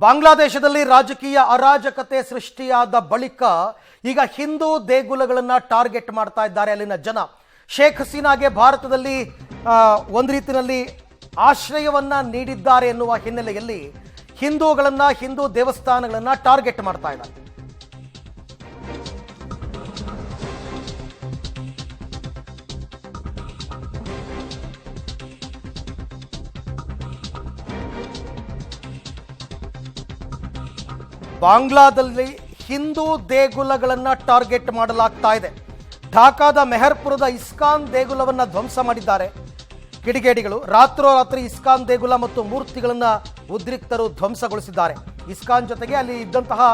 ಬಾಂಗ್ಲಾದೇಶದಲ್ಲಿ ರಾಜಕೀಯ ಅರಾಜಕತೆ ಸೃಷ್ಟಿಯಾದ ಬಳಿಕ ಈಗ ಹಿಂದೂ ದೇಗುಲಗಳನ್ನು ಟಾರ್ಗೆಟ್ ಮಾಡ್ತಾ ಇದ್ದಾರೆ ಅಲ್ಲಿನ ಜನ. ಶೇಖ್ ಹಸೀನಾಗೆ ಭಾರತದಲ್ಲಿ ಒಂದು ರೀತಿಯಲ್ಲಿ ಆಶ್ರಯವನ್ನ ನೀಡಿದ್ದಾರೆ ಎನ್ನುವ ಹಿನ್ನೆಲೆಯಲ್ಲಿ ಹಿಂದೂಗಳನ್ನ, ಹಿಂದೂ ದೇವಸ್ಥಾನಗಳನ್ನ ಟಾರ್ಗೆಟ್ ಮಾಡ್ತಾ ಇದ್ದಾರೆ. ಬಾಂಗ್ಲಾದಲ್ಲಿ ಹಿಂದೂ ದೇಗುಲಗಳನ್ನು ಟಾರ್ಗೆಟ್ ಮಾಡಲಾಗ್ತಾ ಇದೆ. ಢಾಕಾದ ಮೆಹರ್ಪುರದ ಇಸ್ಕಾನ್ ದೇಗುಲವನ್ನು ಧ್ವಂಸ ಮಾಡಿದ್ದಾರೆ ಕಿಡಿಗೇಡಿಗಳು. ರಾತ್ರೋರಾತ್ರಿ ಇಸ್ಕಾನ್ ದೇಗುಲ ಮತ್ತು ಮೂರ್ತಿಗಳನ್ನು ಉದ್ರಿಕ್ತರು ಧ್ವಂಸಗೊಳಿಸಿದ್ದಾರೆ. ಇಸ್ಕಾನ್ ಜೊತೆಗೆ ಅಲ್ಲಿ ಇದ್ದಂತಹ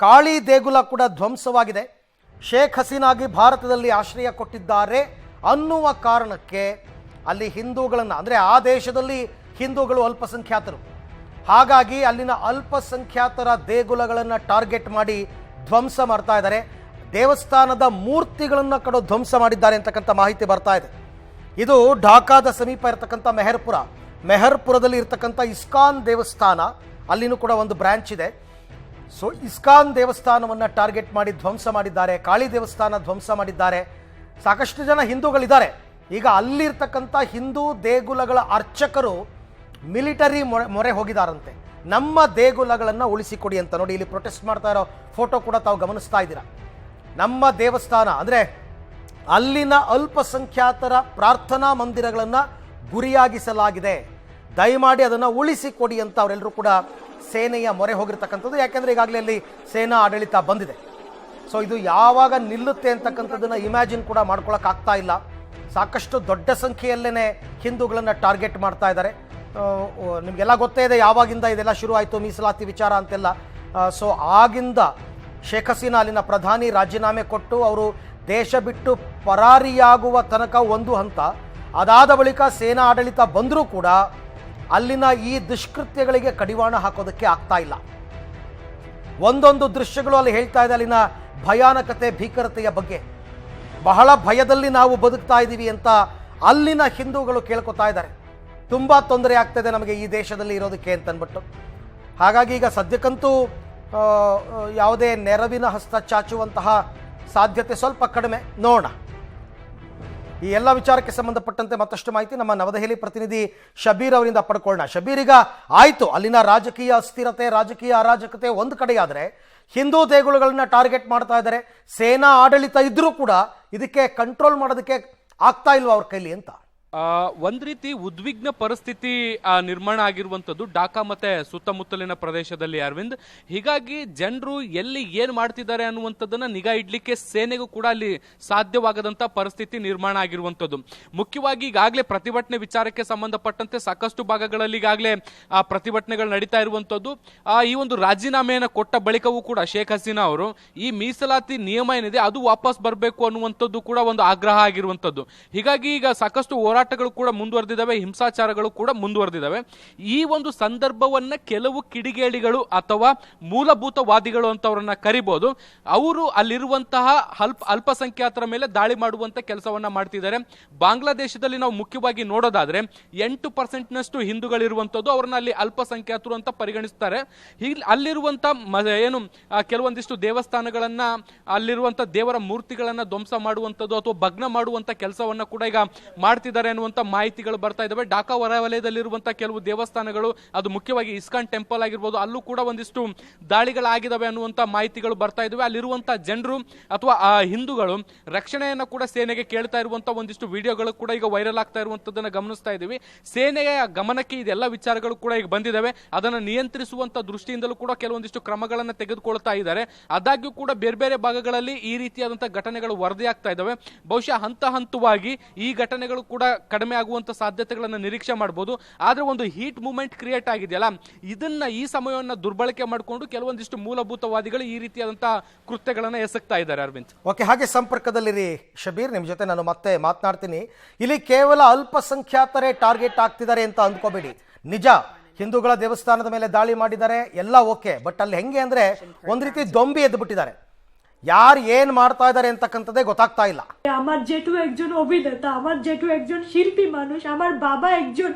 ಕಾಳಿ ದೇಗುಲ ಕೂಡ ಧ್ವಂಸವಾಗಿದೆ. ಶೇಖ್ ಹಸೀನಾಗಿ ಭಾರತದಲ್ಲಿ ಆಶ್ರಯ ಕೊಟ್ಟಿದ್ದಾರೆ ಅನ್ನುವ ಕಾರಣಕ್ಕೆ ಅಲ್ಲಿ ಹಿಂದೂಗಳನ್ನು, ಅಂದರೆ ಆ ದೇಶದಲ್ಲಿ ಹಿಂದೂಗಳು ಅಲ್ಪಸಂಖ್ಯಾತರು, ಹಾಗಾಗಿ ಅಲ್ಲಿನ ಅಲ್ಪಸಂಖ್ಯಾತರ ದೇಗುಲಗಳನ್ನು ಟಾರ್ಗೆಟ್ ಮಾಡಿ ಧ್ವಂಸ ಮಾಡ್ತಾ ಇದ್ದಾರೆ. ದೇವಸ್ಥಾನದ ಮೂರ್ತಿಗಳನ್ನು ಕೂಡ ಧ್ವಂಸ ಮಾಡಿದ್ದಾರೆ ಅಂತಕ್ಕಂಥ ಮಾಹಿತಿ ಬರ್ತಾ ಇದೆ. ಇದು ಢಾಕಾದ ಸಮೀಪ ಇರತಕ್ಕಂಥ ಮೆಹರ್ಪುರದಲ್ಲಿ ಇರತಕ್ಕಂಥ ಇಸ್ಕಾನ್ ದೇವಸ್ಥಾನ, ಅಲ್ಲಿನೂ ಕೂಡ ಒಂದು ಬ್ರಾಂಚ್ ಇದೆ. ಸೊ ಇಸ್ಕಾನ್ ದೇವಸ್ಥಾನವನ್ನು ಟಾರ್ಗೆಟ್ ಮಾಡಿ ಧ್ವಂಸ ಮಾಡಿದ್ದಾರೆ. ಕಾಳಿ ದೇವಸ್ಥಾನ ಧ್ವಂಸ ಮಾಡಿದ್ದಾರೆ. ಸಾಕಷ್ಟು ಜನ ಹಿಂದೂಗಳಿದ್ದಾರೆ. ಈಗ ಅಲ್ಲಿರ್ತಕ್ಕಂಥ ಹಿಂದೂ ದೇಗುಲಗಳ ಅರ್ಚಕರು ಮಿಲಿಟರಿ ಮೊರೆ ಹೋಗಿದಾರಂತೆ. ನಮ್ಮ ದೇಗುಲಗಳನ್ನು ಉಳಿಸಿಕೊಡಿ ಅಂತ. ನೋಡಿ, ಇಲ್ಲಿ ಪ್ರೊಟೆಸ್ಟ್ ಮಾಡ್ತಾ ಇರೋ ಫೋಟೋ ಕೂಡ ತಾವು ಗಮನಿಸ್ತಾ ಇದ್ದೀರಾ. ನಮ್ಮ ದೇವಸ್ಥಾನ ಅಂದರೆ ಅಲ್ಲಿನ ಅಲ್ಪಸಂಖ್ಯಾತರ ಪ್ರಾರ್ಥನಾ ಮಂದಿರಗಳನ್ನು ಗುರಿಯಾಗಿಸಲಾಗಿದೆ, ದಯಮಾಡಿ ಅದನ್ನು ಉಳಿಸಿಕೊಡಿ ಅಂತ ಅವರೆಲ್ಲರೂ ಕೂಡ ಸೇನೆಯ ಮೊರೆ ಹೋಗಿರ್ತಕ್ಕಂಥದ್ದು. ಯಾಕೆಂದರೆ ಈಗಾಗಲೇ ಅಲ್ಲಿ ಸೇನಾ ಆಡಳಿತ ಬಂದಿದೆ. ಸೊ ಇದು ಯಾವಾಗ ನಿಲ್ಲುತ್ತೆ ಅಂತಕ್ಕಂಥದ್ದನ್ನು ಇಮ್ಯಾಜಿನ್ ಕೂಡ ಮಾಡ್ಕೊಳಕ್ಕಾಗ್ತಾ ಇಲ್ಲ. ಸಾಕಷ್ಟು ದೊಡ್ಡ ಸಂಖ್ಯೆಯಲ್ಲೇ ಹಿಂದೂಗಳನ್ನು ಟಾರ್ಗೆಟ್ ಮಾಡ್ತಾ ಇದ್ದಾರೆ. ನಿಮಗೆಲ್ಲ ಗೊತ್ತೇ ಇದೆ ಯಾವಾಗಿಂದ ಇದೆಲ್ಲ ಶುರು ಆಯಿತು, ಮೀಸಲಾತಿ ವಿಚಾರ ಅಂತೆಲ್ಲ. ಸೊ ಆಗಿಂದ ಶೇಖ್ ಹಸೀನಾ ಅಲ್ಲಿನ ಪ್ರಧಾನಿ ರಾಜೀನಾಮೆ ಕೊಟ್ಟು ಅವರು ದೇಶ ಬಿಟ್ಟು ಪರಾರಿಯಾಗುವ ತನಕ ಒಂದು ಹಂತ, ಅದಾದ ಬಳಿಕ ಸೇನಾ ಆಡಳಿತ ಬಂದರೂ ಕೂಡ ಅಲ್ಲಿನ ಈ ದುಷ್ಕೃತ್ಯಗಳಿಗೆ ಕಡಿವಾಣ ಹಾಕೋದಕ್ಕೆ ಆಗ್ತಾ ಇಲ್ಲ. ಒಂದೊಂದು ದೃಶ್ಯಗಳು ಅಲ್ಲಿ ಹೇಳ್ತಾ ಇದೆ ಅಲ್ಲಿನ ಭಯಾನಕತೆ, ಭೀಕರತೆಯ ಬಗ್ಗೆ. ಬಹಳ ಭಯದಲ್ಲಿ ನಾವು ಬದುಕ್ತಾ ಇದ್ದೀವಿ ಅಂತ ಅಲ್ಲಿನ ಹಿಂದೂಗಳು ಕೇಳ್ಕೊತಾ ಇದ್ದಾರೆ. ತುಂಬ ತೊಂದರೆ ಆಗ್ತದೆ ನಮಗೆ ಈ ದೇಶದಲ್ಲಿ ಇರೋದಕ್ಕೆ ಅಂತನ್ಬಿಟ್ಟು. ಹಾಗಾಗಿ ಈಗ ಸದ್ಯಕ್ಕಂತೂ ಯಾವುದೇ ನೆರವಿನ ಹಸ್ತ ಚಾಚುವಂತಹ ಸಾಧ್ಯತೆ ಸ್ವಲ್ಪ ಕಡಿಮೆ. ನೋಡೋಣ. ಈ ಎಲ್ಲ ವಿಚಾರಕ್ಕೆ ಸಂಬಂಧಪಟ್ಟಂತೆ ಮತ್ತಷ್ಟು ಮಾಹಿತಿ ನಮ್ಮ ನವದೆಹಲಿ ಪ್ರತಿನಿಧಿ ಶಬೀರ್ ಅವರಿಂದ ಪಡ್ಕೊಳ್ಳೋಣ. ಶಬೀರ್, ಈಗ ಆಯಿತು ಅಲ್ಲಿನ ರಾಜಕೀಯ ಅಸ್ಥಿರತೆ, ರಾಜಕೀಯ ಅರಾಜಕತೆ ಒಂದು ಕಡೆಯಾದರೆ ಹಿಂದೂ ದೇಗುಲಗಳನ್ನ ಟಾರ್ಗೆಟ್ ಮಾಡ್ತಾ ಇದ್ದಾರೆ. ಸೇನಾ ಆಡಳಿತ ಇದ್ರೂ ಕೂಡ ಇದಕ್ಕೆ ಕಂಟ್ರೋಲ್ ಮಾಡೋದಕ್ಕೆ ಆಗ್ತಾ ಇಲ್ವಾ ಅವ್ರ ಕೈಲಿ ಅಂತ? ಒಂದ್ ರೀತಿ ಉದ್ವಿಗ್ನ ಪರಿಸ್ಥಿತಿ ನಿರ್ಮಾಣ ಆಗಿರುವಂತದ್ದು ಢಾಕಾ ಮತ್ತೆ ಸುತ್ತಮುತ್ತಲಿನ ಪ್ರದೇಶದಲ್ಲಿ, ಅರವಿಂದ್. ಹೀಗಾಗಿ ಜನರು ಎಲ್ಲಿ ಏನ್ ಮಾಡ್ತಿದ್ದಾರೆ ಅನ್ನುವಂಥದ್ದನ್ನ ನಿಗಾ ಇಡ್ಲಿಕ್ಕೆ ಸೇನೆಗೂ ಕೂಡ ಅಲ್ಲಿ ಸಾಧ್ಯವಾಗದಂತ ಪರಿಸ್ಥಿತಿ ನಿರ್ಮಾಣ ಆಗಿರುವಂತದ್ದು. ಮುಖ್ಯವಾಗಿ ಈಗಾಗಲೇ ಪ್ರತಿಭಟನೆ ವಿಚಾರಕ್ಕೆ ಸಂಬಂಧಪಟ್ಟಂತೆ ಸಾಕಷ್ಟು ಭಾಗಗಳಲ್ಲಿ ಈಗಾಗಲೇ ಪ್ರತಿಭಟನೆಗಳು ನಡೀತಾ ಇರುವಂತದ್ದು. ಈ ಒಂದು ರಾಜೀನಾಮೆಯನ್ನು ಕೊಟ್ಟ ಬಳಿಕವೂ ಕೂಡ ಶೇಖ್ ಹಸೀನಾ ಅವರು ಈ ಮೀಸಲಾತಿ ನಿಯಮ ಏನಿದೆ ಅದು ವಾಪಸ್ ಬರಬೇಕು ಅನ್ನುವಂಥದ್ದು ಕೂಡ ಒಂದು ಆಗ್ರಹ ಆಗಿರುವಂತದ್ದು. ಹೀಗಾಗಿ ಈಗ ಸಾಕಷ್ಟು ಹೋರಾಟಗಳು ಕೂಡ ಮುಂದುವರೆದಿದ್ದಾವೆ, ಹಿಂಸಾಚಾರಗಳು ಕೂಡ ಮುಂದುವರೆದಿದ್ದಾವೆ. ಈ ಒಂದು ಸಂದರ್ಭವನ್ನ ಕೆಲವು ಕಿಡಿಗೇಡಿಗಳು ಅಥವಾ ಮೂಲಭೂತವಾದಿಗಳು ಅಂತ ಅವರನ್ನ ಕರಿಬಹುದು, ಅವರು ಅಲ್ಲಿರುವಂತಹ ಅಲ್ಪಸಂಖ್ಯಾತರ ಮೇಲೆ ದಾಳಿ ಮಾಡುವಂತ ಕೆಲಸವನ್ನ ಮಾಡ್ತಿದ್ದಾರೆ. ಬಾಂಗ್ಲಾದೇಶದಲ್ಲಿ ನಾವು ಮುಖ್ಯವಾಗಿ ನೋಡೋದಾದ್ರೆ 8% ಹಿಂದೂಗಳಿರುವಂತದ್ದು, ಅವರನ್ನ ಅಲ್ಲಿ ಅಲ್ಪಸಂಖ್ಯಾತರು ಅಂತ ಪರಿಗಣಿಸ್ತಾರೆ. ಅಲ್ಲಿರುವಂತ ಏನು ಕೆಲವೊಂದಿಷ್ಟು ದೇವಸ್ಥಾನಗಳನ್ನ, ಅಲ್ಲಿರುವಂತ ದೇವರ ಮೂರ್ತಿಗಳನ್ನ ಧ್ವಂಸ ಮಾಡುವಂತದ್ದು ಅಥವಾ ಭಗ್ನ ಮಾಡುವಂತ ಕೆಲಸವನ್ನ ಕೂಡ ಈಗ ಮಾಡ್ತಿದ್ದಾರೆ ಅನ್ನುವಂತ ಮಾಹಿತಿಗಳು ಬರ್ತಾ ಇದಾವೆ. ಢಾಕಾ ಹೊರವಲಯದಲ್ಲಿರುವಂತಹ ಕೆಲವು ದೇವಸ್ಥಾನಗಳು, ಅದು ಮುಖ್ಯವಾಗಿ ಇಸ್ಕಾನ್ ಟೆಂಪಲ್ ಆಗಿರ್ಬೋದು, ಅಲ್ಲೂ ಕೂಡ ಒಂದಿಷ್ಟು ದಾಳಿಗಳಾಗಿದ್ದಾವೆ ಅನ್ನುವಂತ ಮಾಹಿತಿಗಳು ಬರ್ತಾ ಇದಾವೆ. ಅಲ್ಲಿರುವಂತಹ ಜನರು ಅಥವಾ ಆ ಹಿಂದೂಗಳು ರಕ್ಷಣೆಯನ್ನ ಕೂಡ ಸೇನೆಗೆ ಕೇಳ್ತಾ ಇರುವಂತಹ ಒಂದಿಷ್ಟು ವಿಡಿಯೋಗಳು ಕೂಡ ಈಗ ವೈರಲ್ ಆಗ್ತಾ ಇರುವಂತದನ್ನ ಗಮನಿಸ್ತಾ ಇದೀವಿ. ಸೇನೆಯ ಗಮನಕ್ಕೆ ಇದೆಲ್ಲ ವಿಚಾರಗಳು ಕೂಡ ಈಗ ಬಂದಿದ್ದಾವೆ. ಅದನ್ನು ನಿಯಂತ್ರಿಸುವಂತ ದೃಷ್ಟಿಯಿಂದಲೂ ಕೂಡ ಕೆಲವೊಂದಿಷ್ಟು ಕ್ರಮಗಳನ್ನ ತೆಗೆದುಕೊಳ್ತಾ ಇದ್ದಾರೆ. ಆದಾಗ್ಯೂ ಕೂಡ ಬೇರೆ ಬೇರೆ ಭಾಗಗಳಲ್ಲಿ ಈ ರೀತಿಯಾದಂತಹ ಘಟನೆಗಳು ವರದಿಯಾಗ್ತಾ ಇದಾವೆ. ಬಹುಶಃ ಹಂತ ಹಂತವಾಗಿ ಈ ಘಟನೆಗಳು ಕೂಡ ಕಡಿಮೆ ಆಗುವಂತ ಸಾಧ್ಯತೆಗಳನ್ನು ನಿರೀಕ್ಷೆ ಮಾಡಬಹುದು. ಆದ್ರೆ ಒಂದು ಹೀಟ್ ಮೂವ್ಮೆಂಟ್ ಕ್ರಿಯೇಟ್ ಆಗಿದೆಯಲ್ಲ, ಈ ಸಮಯವನ್ನ ದುರ್ಬಳಕೆ ಮಾಡಿಕೊಂಡು ಕೆಲವೊಂದಿಷ್ಟು ಮೂಲಭೂತವಾದಿಗಳು ಈ ರೀತಿಯಾದಂತಹ ಕೃತ್ಯಗಳನ್ನ ಎಸಗ್ತಾ ಇದ್ದಾರೆ. ಅರವಿಂದ್, ಓಕೆ, ಹಾಗೆ ಸಂಪರ್ಕದಲ್ಲಿರಿ ಶಬೀರ್. ನಿಮ್ ಜೊತೆ ನಾನು ಮತ್ತೆ ಮಾತನಾಡ್ತೀನಿ. ಇಲ್ಲಿ ಕೇವಲ ಅಲ್ಪಸಂಖ್ಯಾತರೇ ಟಾರ್ಗೆಟ್ ಆಗ್ತಿದ್ದಾರೆ ಅಂತ ಅಂದ್ಕೋಬೇಡಿ. ನಿಜ, ಹಿಂದೂಗಳ ದೇವಸ್ಥಾನದ ಮೇಲೆ ದಾಳಿ ಮಾಡಿದ್ದಾರೆ, ಎಲ್ಲ ಓಕೆ. ಬಟ್ ಅಲ್ಲಿ ಹೆಂಗೆ ಅಂದ್ರೆ ಒಂದ್ ರೀತಿ ದೊಂಬಿ ಎದ್ದು ಬಿಟ್ಟಿದ್ದಾರೆ. ಯಾರು ಏನು ಮಾಡ್ತಾ ಇದ್ದಾರೆ ಅಂತಕ್ಕಂಥದ್ದೇ ಗೊತ್ತಾಗ್ತಾ ಇಲ್ಲ. আমার জেঠু একজন অভিনেতা, আমার জেঠু একজন শিল্পী মানুষ, আমার বাবা একজন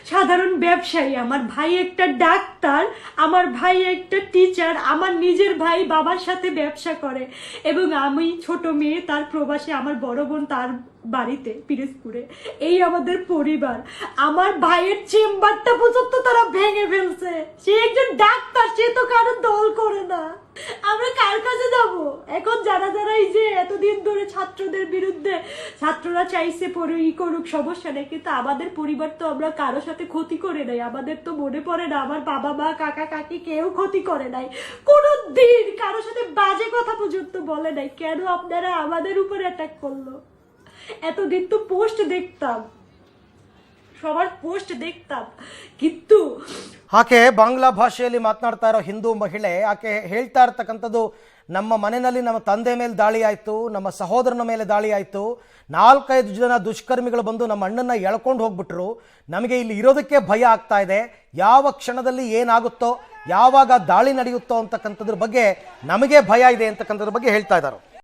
সাধারণ ব্যবসায়ী, আমার ভাই একটা ডাক্তার, আমার ভাই একটা টিচার, আমার নিজের ভাই বাবার সাথে ব্যবসা করে এবং আমি ছোট মেয়ে তার প্রবাসে, আমার বড় বোন তার বাড়িতে পিরোজপুরে। এই আমাদের পরিবার। আমার ভাইয়ের চেম্বারটা পর্যন্ত তারা ভেঙে ফেলছে। সে একজন ডাক্তার, সে তো কারো দল করে না। আমরা কার কাছে যাব এখন? যারা যারা এই যে এতদিন ধরে ছাত্রদের বিরুদ্ধে, ছাত্ররা চাইছে পরে করুক, সমস্যা নেই, কিন্তু আমাদের পরিবার তো আমরা কারোর সাথে ক্ষতি করে নাই। আমাদের তো মনে পড়ে না আমার বাবা মা কাকা কাকি কেউ ক্ষতি করে নাই, কোনো দিন কারোর সাথে বাজে কথা পর্যন্ত বলে নাই। কেন আপনারা আমাদের উপর অ্যাটাক করলো? এতদিন তো পোস্ট দেখতাম, সবার পোস্ট দেখতাম, কিন্তু ಆಕೆ ಬಾಂಗ್ಲಾ ಭಾಷೆಯಲ್ಲಿ ಮಾತನಾಡ್ತಾ ಇರೋ ಹಿಂದೂ ಮಹಿಳೆ, ಆಕೆ ಹೇಳ್ತಾ ಇರ್ತಕ್ಕಂಥದ್ದು, ನಮ್ಮ ಮನೆಯಲ್ಲಿ ನಮ್ಮ ತಂದೆ ಮೇಲೆ ದಾಳಿ ಆಯಿತು, ನಮ್ಮ ಸಹೋದರನ ಮೇಲೆ ದಾಳಿ ಆಯಿತು, 4-5 ಜನ ದುಷ್ಕರ್ಮಿಗಳು ಬಂದು ನಮ್ಮ ಅಣ್ಣನ್ನ ಎಳ್ಕೊಂಡು ಹೋಗ್ಬಿಟ್ರು, ನಮಗೆ ಇಲ್ಲಿ ಇರೋದಕ್ಕೆ ಭಯ ಆಗ್ತಾ ಇದೆ, ಯಾವ ಕ್ಷಣದಲ್ಲಿ ಏನಾಗುತ್ತೋ, ಯಾವಾಗ ದಾಳಿ ನಡೆಯುತ್ತೋ ಅಂತಕ್ಕಂಥದ್ರ ಬಗ್ಗೆ ನಮಗೆ ಭಯ ಇದೆ ಅಂತಕ್ಕಂಥದ್ರ ಬಗ್ಗೆ ಹೇಳ್ತಾ ಇದ್ದಾರೆ.